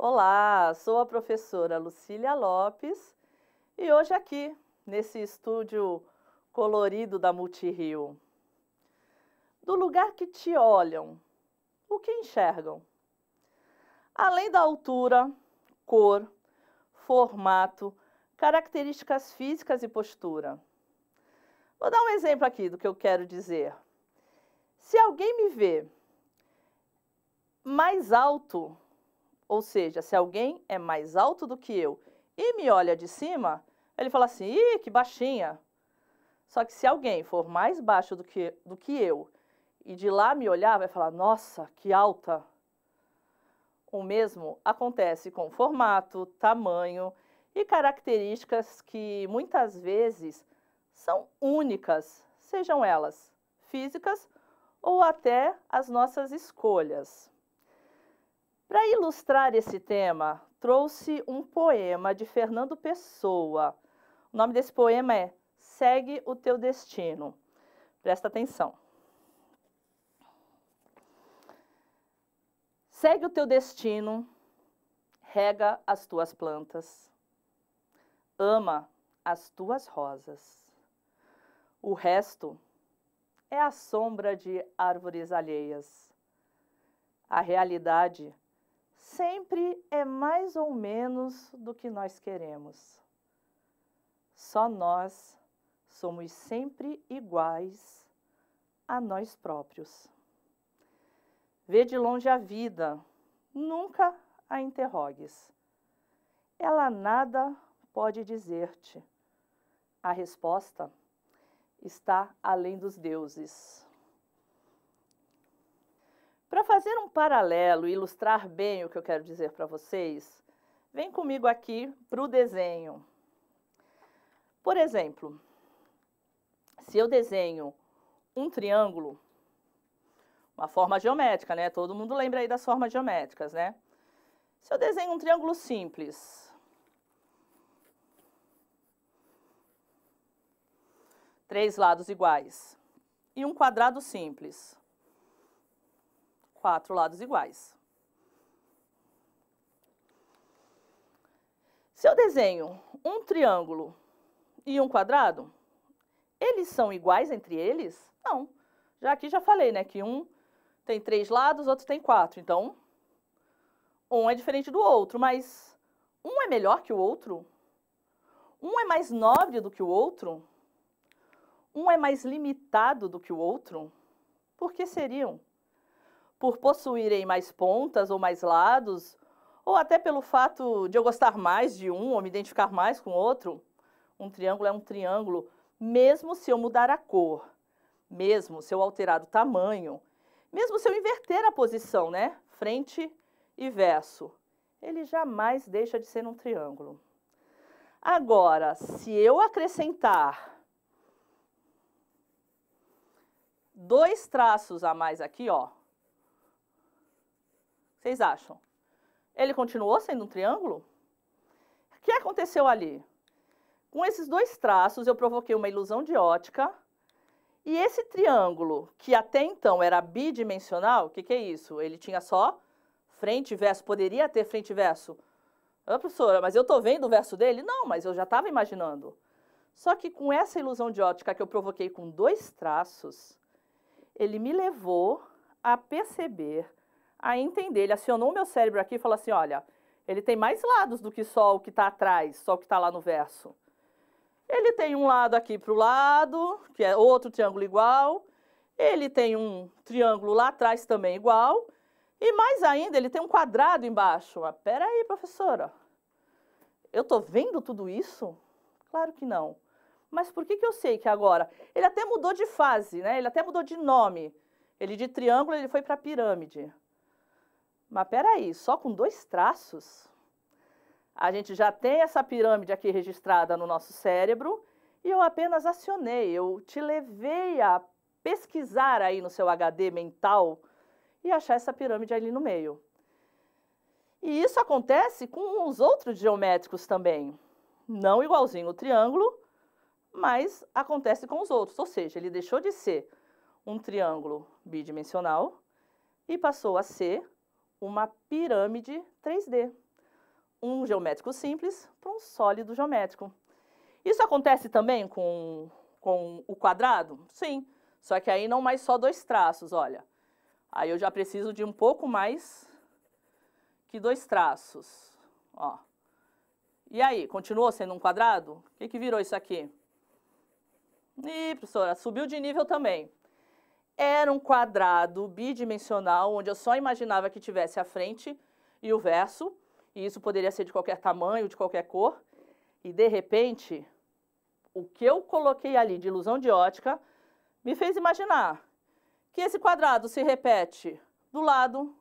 Olá, sou a professora Lucília Lopes e hoje aqui, nesse estúdio colorido da Multirio. Do lugar que te olham, o que enxergam? Além da altura, cor, formato, características físicas e postura. Vou dar um exemplo aqui do que eu quero dizer. Se alguém me vê mais alto, ou seja, se alguém é mais alto do que eu e me olha de cima, ele fala assim, ih, que baixinha. Só que se alguém for mais baixo do que eu e de lá me olhar, vai falar, nossa, que alta. O mesmo acontece com formato, tamanho e características que muitas vezes são únicas, sejam elas físicas ou até as nossas escolhas. Para ilustrar esse tema, trouxe um poema de Fernando Pessoa. O nome desse poema é Segue o Teu Destino. Presta atenção. Segue o teu destino, rega as tuas plantas, ama as tuas rosas. O resto é a sombra de árvores alheias. A realidade sempre é mais ou menos do que nós queremos. Só nós somos sempre iguais a nós próprios. Vê de longe a vida, nunca a interrogues. Ela nada pode dizer-te. A resposta está além dos deuses. Para fazer um paralelo e ilustrar bem o que eu quero dizer para vocês, vem comigo aqui para o desenho. Por exemplo, se eu desenho um triângulo, uma forma geométrica, né? Todo mundo lembra aí das formas geométricas, né? Se eu desenho um triângulo simples, 3 lados iguais, e um quadrado simples, 4 lados iguais. Se eu desenho um triângulo e um quadrado, eles são iguais entre eles? Não. Aqui já falei, né, que um tem 3 lados, outro tem 4. Então, um é diferente do outro, mas um é melhor que o outro? Um é mais nobre do que o outro? Um é mais limitado do que o outro? Por que seriam? Por possuírem mais pontas ou mais lados? Ou até pelo fato de eu gostar mais de um ou me identificar mais com o outro? Um triângulo é um triângulo, mesmo se eu mudar a cor, mesmo se eu alterar o tamanho, mesmo se eu inverter a posição, né? Frente e verso, ele jamais deixa de ser um triângulo. Agora, se eu acrescentar 2 traços a mais aqui, ó, vocês acham? Ele continuou sendo um triângulo? O que aconteceu ali? Com esses 2 traços, eu provoquei uma ilusão de ótica. E esse triângulo, que até então era bidimensional, o que é isso? Ele tinha só frente e verso, poderia ter frente e verso. Ah, professora, mas eu estou vendo o verso dele? Não, mas eu já estava imaginando. Só que com essa ilusão de ótica que eu provoquei com 2 traços, ele me levou a perceber, a entender. Ele acionou o meu cérebro aqui e falou assim, olha, ele tem mais lados do que só o que está atrás, só o que está lá no verso. Ele tem um lado aqui para o lado, que é outro triângulo igual. Ele tem um triângulo lá atrás também igual. E mais ainda, ele tem um quadrado embaixo. Mas peraí, professora, eu estou vendo tudo isso? Claro que não. Mas por que eu sei que agora? Ele até mudou de fase, né? Ele até mudou de nome. Ele de triângulo, ele foi para pirâmide. Mas peraí, só com 2 traços? A gente já tem essa pirâmide aqui registrada no nosso cérebro e eu apenas acionei, eu te levei a pesquisar aí no seu HD mental e achar essa pirâmide ali no meio. E isso acontece com os outros geométricos também. Não igualzinho o triângulo, mas acontece com os outros. Ou seja, ele deixou de ser um triângulo bidimensional e passou a ser uma pirâmide 3D. um geométrico simples para um sólido geométrico. Isso acontece também com o quadrado? Sim, só que aí não mais só 2 traços, olha. Aí eu já preciso de um pouco mais que 2 traços, ó. E aí, continuou sendo um quadrado? O que virou isso aqui? Ih, professora, subiu de nível também. Era um quadrado bidimensional, onde eu só imaginava que tivesse a frente e o verso, e isso poderia ser de qualquer tamanho, de qualquer cor, e de repente, o que eu coloquei ali de ilusão de ótica me fez imaginar que esse quadrado se repete do lado,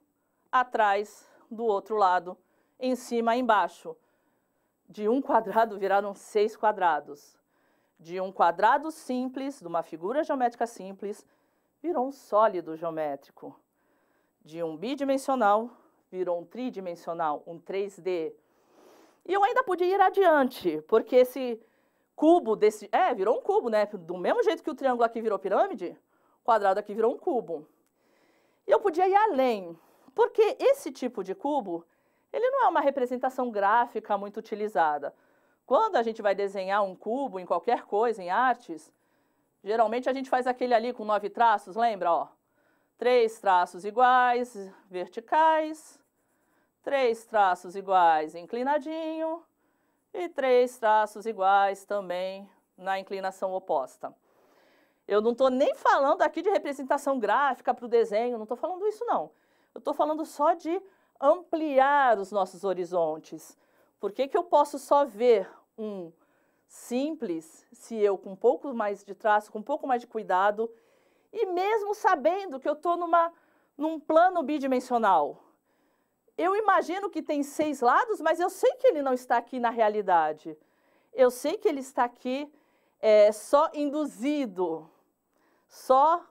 atrás, do outro lado, em cima, embaixo. De um quadrado viraram 6 quadrados. De um quadrado simples, de uma figura geométrica simples, virou um sólido geométrico. De um bidimensional, virou um tridimensional, um 3D. E eu ainda podia ir adiante, porque esse cubo desse... virou um cubo, né? Do mesmo jeito que o triângulo aqui virou pirâmide, o quadrado aqui virou um cubo. E eu podia ir além, porque esse tipo de cubo, ele não é uma representação gráfica muito utilizada. Quando a gente vai desenhar um cubo em qualquer coisa, em artes, geralmente a gente faz aquele ali com 9 traços, lembra? Ó, 3 traços iguais, verticais, 3 traços iguais inclinadinho e 3 traços iguais também na inclinação oposta. Eu não estou nem falando aqui de representação gráfica para o desenho, não estou falando isso não. Eu estou falando só de ampliar os nossos horizontes. Por que eu posso só ver um simples se eu, com um pouco mais de traço, com um pouco mais de cuidado, e mesmo sabendo que eu estou num plano bidimensional? Eu imagino que tem 6 lados, mas eu sei que ele não está aqui na realidade. Eu sei que ele está aqui só induzido, só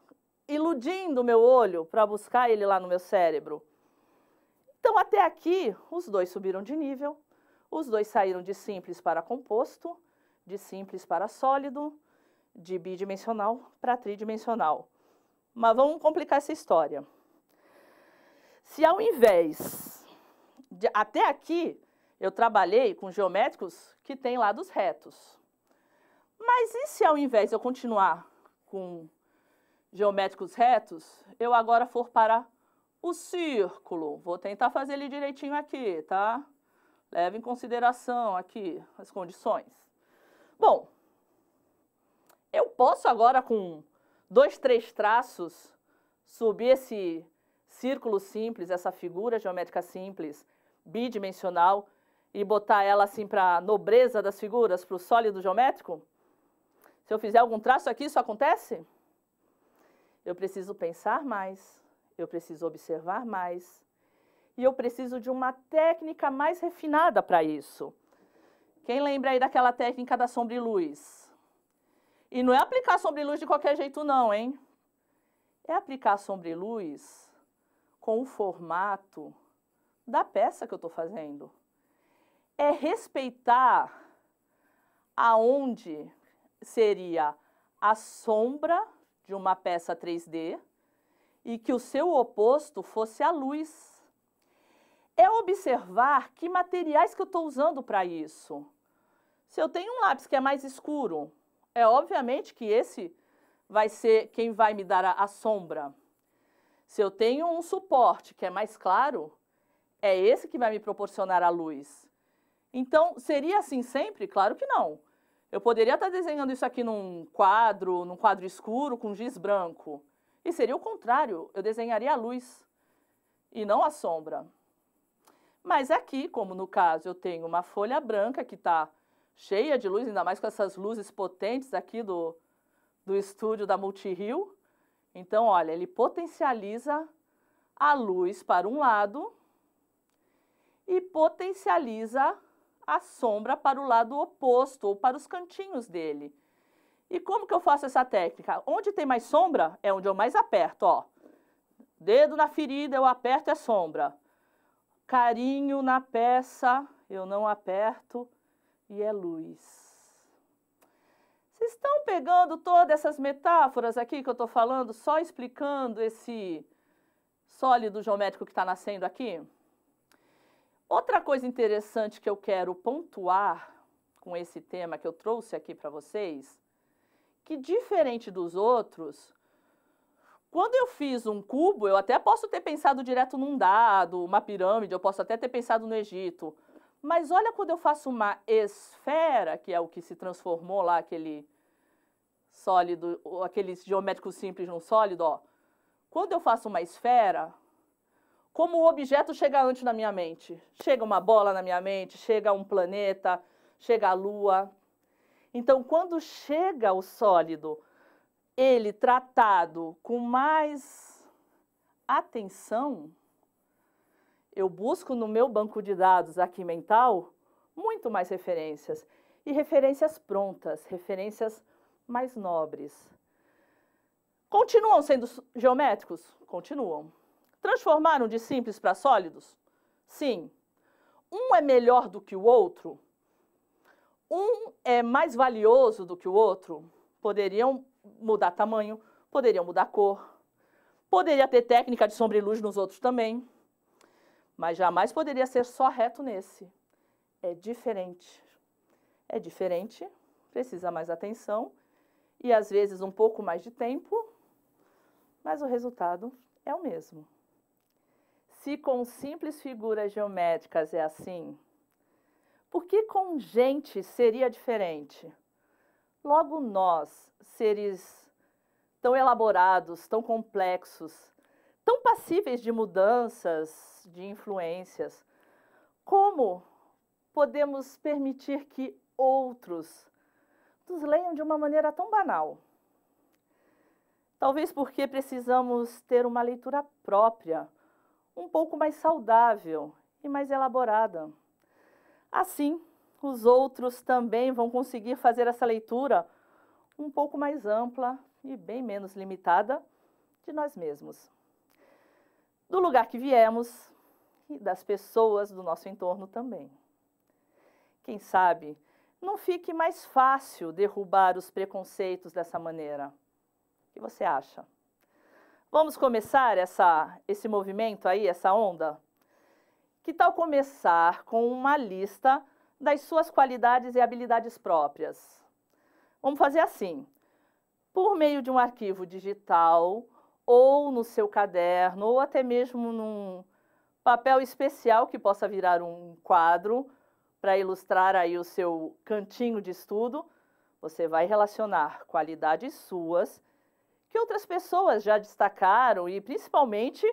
iludindo o meu olho para buscar ele lá no meu cérebro. Então, até aqui, os dois subiram de nível, os dois saíram de simples para composto, de simples para sólido, de bidimensional para tridimensional. Mas vamos complicar essa história. Se ao invés de... Até aqui, eu trabalhei com geométricos que têm lados retos. Mas e se ao invés de eu continuar com geométricos retos, eu agora for para o círculo? Vou tentar fazer ele direitinho aqui, tá? Leve em consideração aqui as condições. Bom, eu posso agora com 2, 3 traços subir esse círculo simples, essa figura geométrica simples, bidimensional, e botar ela assim para a nobreza das figuras, para o sólido geométrico? Se eu fizer algum traço aqui, isso acontece? Eu preciso pensar mais, eu preciso observar mais, e eu preciso de uma técnica mais refinada para isso. Quem lembra aí daquela técnica da sombra e luz? E não é aplicar sombra e luz de qualquer jeito não, hein? É aplicar sombra e luz com o formato da peça que eu estou fazendo. É respeitar aonde seria a sombra de uma peça 3D e que o seu oposto fosse a luz. É observar que materiais que eu estou usando para isso. Se eu tenho um lápis que é mais escuro, é obviamente que esse vai ser quem vai me dar a sombra. Se eu tenho um suporte que é mais claro, é esse que vai me proporcionar a luz. Então, seria assim sempre? Claro que não. Eu poderia estar desenhando isso aqui num quadro escuro com giz branco. E seria o contrário, eu desenharia a luz e não a sombra. Mas aqui, como no caso eu tenho uma folha branca que está cheia de luz, ainda mais com essas luzes potentes aqui do estúdio da Multirio. Então, olha, ele potencializa a luz para um lado e potencializa a sombra para o lado oposto, ou para os cantinhos dele. E como que eu faço essa técnica? Onde tem mais sombra é onde eu mais aperto, ó. Dedo na ferida, eu aperto, é sombra. Carinho na peça, eu não aperto e é luz. Vocês estão pegando todas essas metáforas aqui que eu estou falando, só explicando esse sólido geométrico que está nascendo aqui? Outra coisa interessante que eu quero pontuar com esse tema que eu trouxe aqui para vocês, que diferente dos outros, quando eu fiz um cubo, eu até posso ter pensado direto num dado, uma pirâmide, eu posso até ter pensado no Egito. Mas olha quando eu faço uma esfera, que é o que se transformou lá, aquele sólido, aquele geométrico simples num sólido, ó. Quando eu faço uma esfera, como o objeto chega antes na minha mente? Chega uma bola na minha mente, chega um planeta, chega a Lua. Então, quando chega o sólido, ele tratado com mais atenção, eu busco no meu banco de dados aqui mental muito mais referências. E referências prontas, referências mais nobres. Continuam sendo geométricos? Continuam. Transformaram de simples para sólidos? Sim. Um é melhor do que o outro? Um é mais valioso do que o outro? Poderiam mudar tamanho, poderiam mudar cor, poderia ter técnica de sombra e luz nos outros também, mas jamais poderia ser só reto nesse. É diferente. É diferente, precisa mais atenção e às vezes um pouco mais de tempo, mas o resultado é o mesmo. Se com simples figuras geométricas é assim, por que com gente seria diferente? Logo nós, seres tão elaborados, tão complexos, tão passíveis de mudanças, de influências, como podemos permitir que outros nos leiam de uma maneira tão banal? Talvez porque precisamos ter uma leitura própria, um pouco mais saudável e mais elaborada. Assim, os outros também vão conseguir fazer essa leitura um pouco mais ampla e bem menos limitada de nós mesmos. Do lugar que viemos e das pessoas do nosso entorno também. Quem sabe não fique mais fácil derrubar os preconceitos dessa maneira. O que você acha? Vamos começar esse movimento aí, essa onda? Que tal começar com uma lista das suas qualidades e habilidades próprias? Vamos fazer assim, por meio de um arquivo digital, ou no seu caderno, ou até mesmo num papel especial que possa virar um quadro para ilustrar aí o seu cantinho de estudo, você vai relacionar qualidades suas que outras pessoas já destacaram e principalmente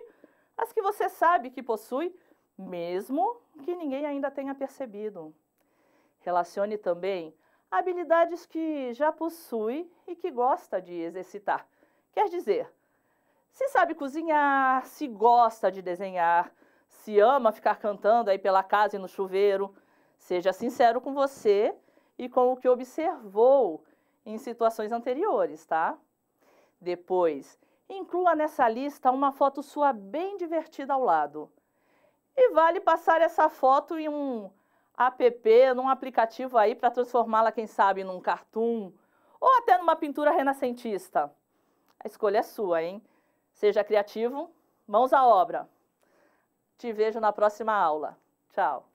as que você sabe que possui, mesmo que ninguém ainda tenha percebido. Relacione também habilidades que já possui e que gosta de exercitar. Quer dizer, se sabe cozinhar, se gosta de desenhar, se ama ficar cantando aí pela casa e no chuveiro, seja sincero com você e com o que observou em situações anteriores, tá? Depois, inclua nessa lista uma foto sua bem divertida ao lado. E vale passar essa foto em um app, num aplicativo aí para transformá-la, quem sabe, num cartoon ou até numa pintura renascentista. A escolha é sua, hein? Seja criativo, mãos à obra. Te vejo na próxima aula. Tchau.